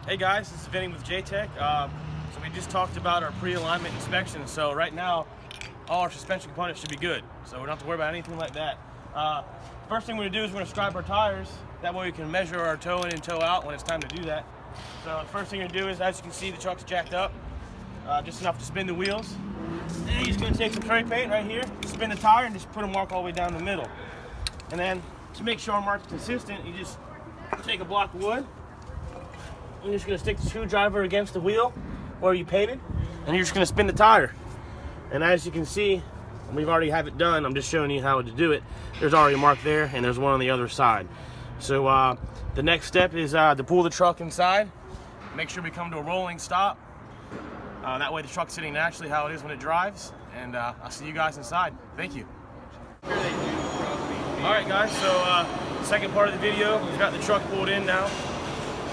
Hey guys, this is Vinny with J-Tech. So we just talked about our pre-alignment inspection. So right now, all our suspension components should be good. So we don't have to worry about anything like that. First thing we're gonna do is we're gonna stripe our tires. That way we can measure our toe in and toe out when it's time to do that. So the first thing you're gonna do is, as you can see, the truck's jacked up, just enough to spin the wheels. And you're just gonna take some spray paint right here, spin the tire, and just put a mark all the way down the middle. And then to make sure our mark's consistent, you just take a block of wood. You're just gonna stick the screwdriver against the wheel where you painted, and you're just gonna spin the tire. And as you can see, we've already have it done. I'm just showing you how to do it. There's already a mark there, and there's one on the other side. So the next step is to pull the truck inside. Make sure we come to a rolling stop. That way the truck's sitting naturally how it is when it drives. And I'll see you guys inside. Thank you. All right, guys. So second part of the video, we've got the truck pulled in now.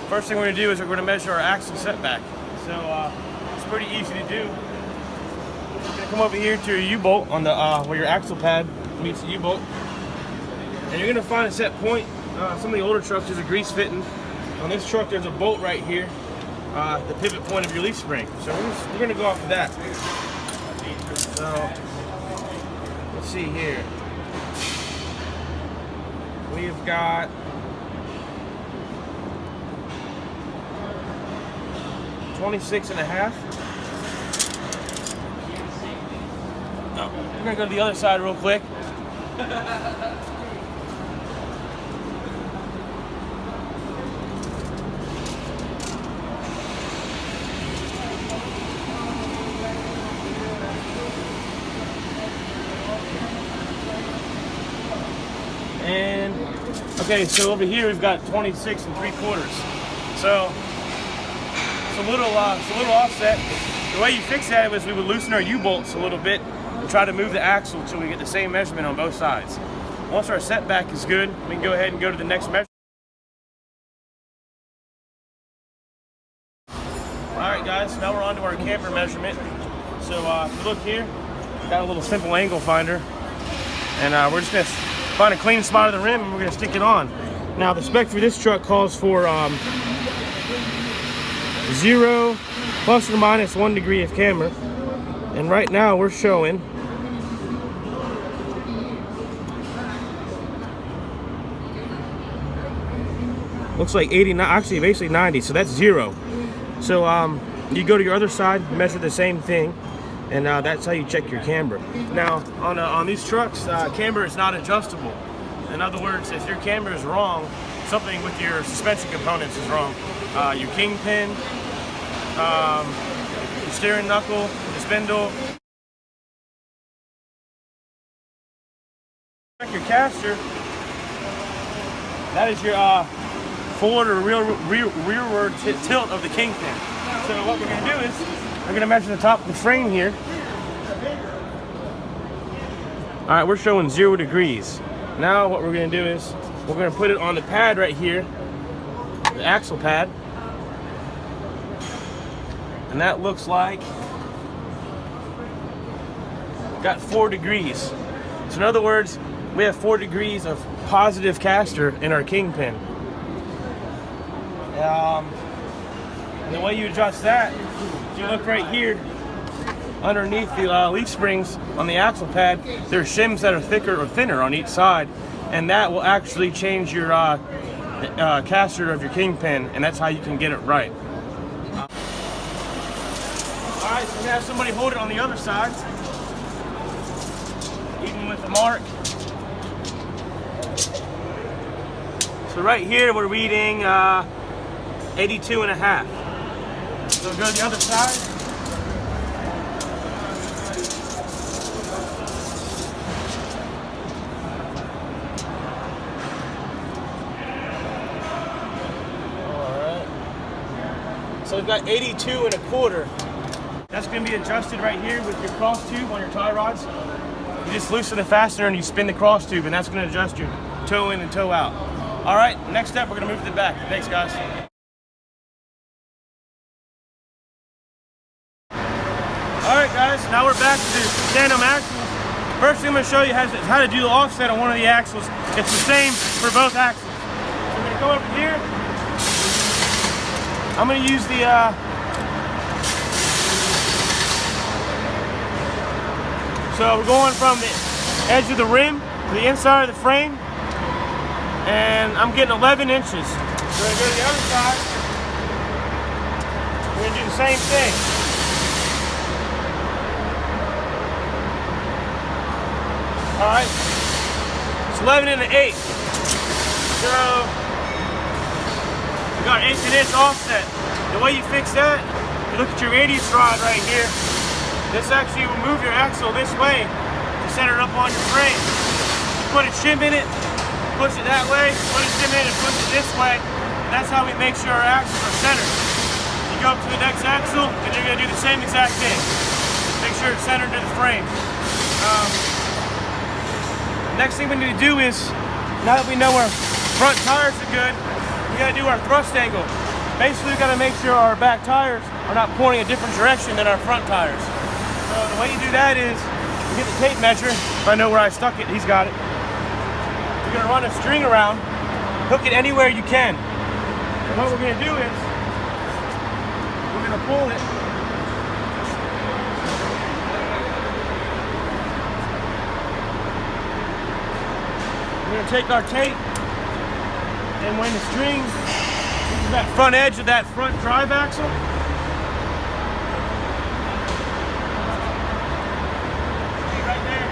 First thing we're gonna do is we're gonna measure our axle setback. So it's pretty easy to do. You're gonna come over here to your U-bolt on the where your axle pad meets the U-bolt, and you're gonna find a set point. Some of the older trucks, there's a grease fitting. On this truck, there's a bolt right here, the pivot point of your leaf spring. So we're gonna go off of that. So let's see here. We've got 26.5. We're gonna go to the other side real quick. And okay, so over here we've got 26 3/4. So it's a little offset. The way you fix that is we would loosen our U-bolts a little bit and try to move the axle until we get the same measurement on both sides. Once our setback is good, we can go ahead and go to the next measurement. Alright guys, now we're on to our camber measurement. So if you look here, we've got a little simple angle finder. And we're just going to find a clean spot of the rim and we're going to stick it on. Now the spec for this truck calls for 0 plus or minus 1 degree of camber, and right now we're showing looks like 89, actually basically 90, so that's 0. So you go to your other side, measure the same thing, and that's how you check your camber. Now on these trucks, camber is not adjustable. In other words, if your camber is wrong, something with your suspension components is wrong. Your kingpin, your steering knuckle, the spindle. Check your caster. That is your forward or rearward tilt of the kingpin. So what we're going to do is we're going to measure the top of the frame here. All right, we're showing 0 degrees. Now what we're going to do is we're going to put it on the pad right here, the axle pad. And that looks like got 4 degrees. So in other words, we have 4 degrees of positive caster in our kingpin. And the way you adjust that, if you look right here, underneath the leaf springs on the axle pad, there are shims that are thicker or thinner on each side, and that will actually change your caster of your kingpin, and that's how you can get it right. Alright, so we're going to have somebody hold it on the other side, even with the mark. So right here we're reading 82.5. So go to the other side. Alright. So we've got 82.25. That's going to be adjusted right here with your cross tube on your tie rods. You just loosen the fastener and you spin the cross tube, and that's going to adjust your toe in and toe out. All right, next step, we're going to move to the back. Thanks, guys. All right, guys, now we're back to the tandem axles. First thing I'm going to show you is how to do the offset on one of the axles. It's the same for both axles. So we're going to go over here. I'm gonna use the so we're going from the edge of the rim to the inside of the frame, and I'm getting 11 inches. So we're gonna go to the other side. We're gonna do the same thing. All right, it's 11 and an 8. So we got an 1/8 inch offset. The way you fix that, you look at your radius rod right here. This actually will move your axle this way to center it up on your frame. You put a shim in it, push it that way, put a shim in it, push it this way. And that's how we make sure our axles are centered. You go up to the next axle, and you're gonna do the same exact thing. Make sure it's centered to the frame. Next thing we need to do is, now that we know our front tires are good, we gotta do our thrust angle. Basically, we gotta make sure our back tires are not pointing a different direction than our front tires. So the way you do that is, you get the tape measure. If I know where I stuck it, he's got it. You're gonna run a string around, hook it anywhere you can. And what we're gonna do is, we're gonna pull it. We're gonna take our tape, and when the string reaches that front edge of that front drive axle, right there,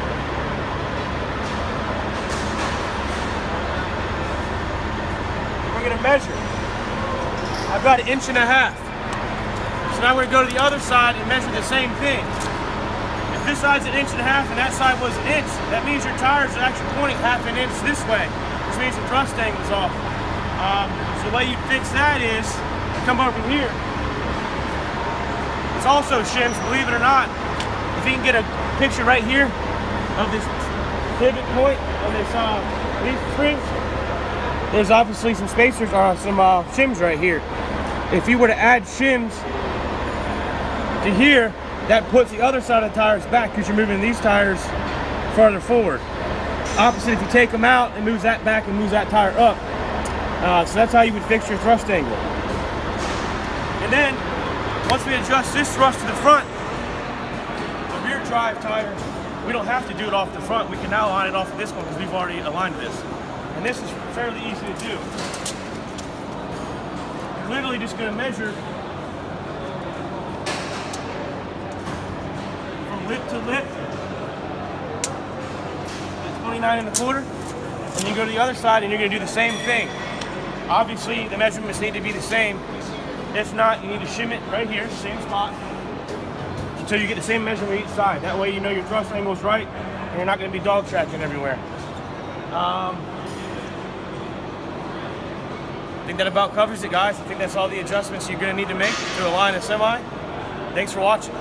we're gonna measure. I've got 1.5 inches. So now we're gonna go to the other side and measure the same thing. If this side's 1.5 inches and that side was 1 inch, that means your tires are actually pointing 1/2 inch this way, which means the thrust angle's off. So the way you fix that is, you come over here. It's also shims, believe it or not. If you can get a picture right here of this pivot point on this leaf spring, there's obviously some spacers or some shims right here. If you were to add shims to here, that puts the other side of the tires back because you're moving these tires farther forward. Opposite, if you take them out, it moves that back and moves that tire up. So that's how you would fix your thrust angle. And then, once we adjust this thrust to the front, the rear drive tire, we don't have to do it off the front. We can now line it off of this one because we've already aligned this. And this is fairly easy to do. You're literally just going to measure lip to lip, 29.25, and you go to the other side and you're going to do the same thing. Obviously, the measurements need to be the same. If not, you need to shim it right here, same spot, until you get the same measurement each side. That way you know your thrust angle is right, and you're not going to be dog tracking everywhere. I think that about covers it, guys. I think that's all the adjustments you're going to need to make to align a semi. Thanks for watching.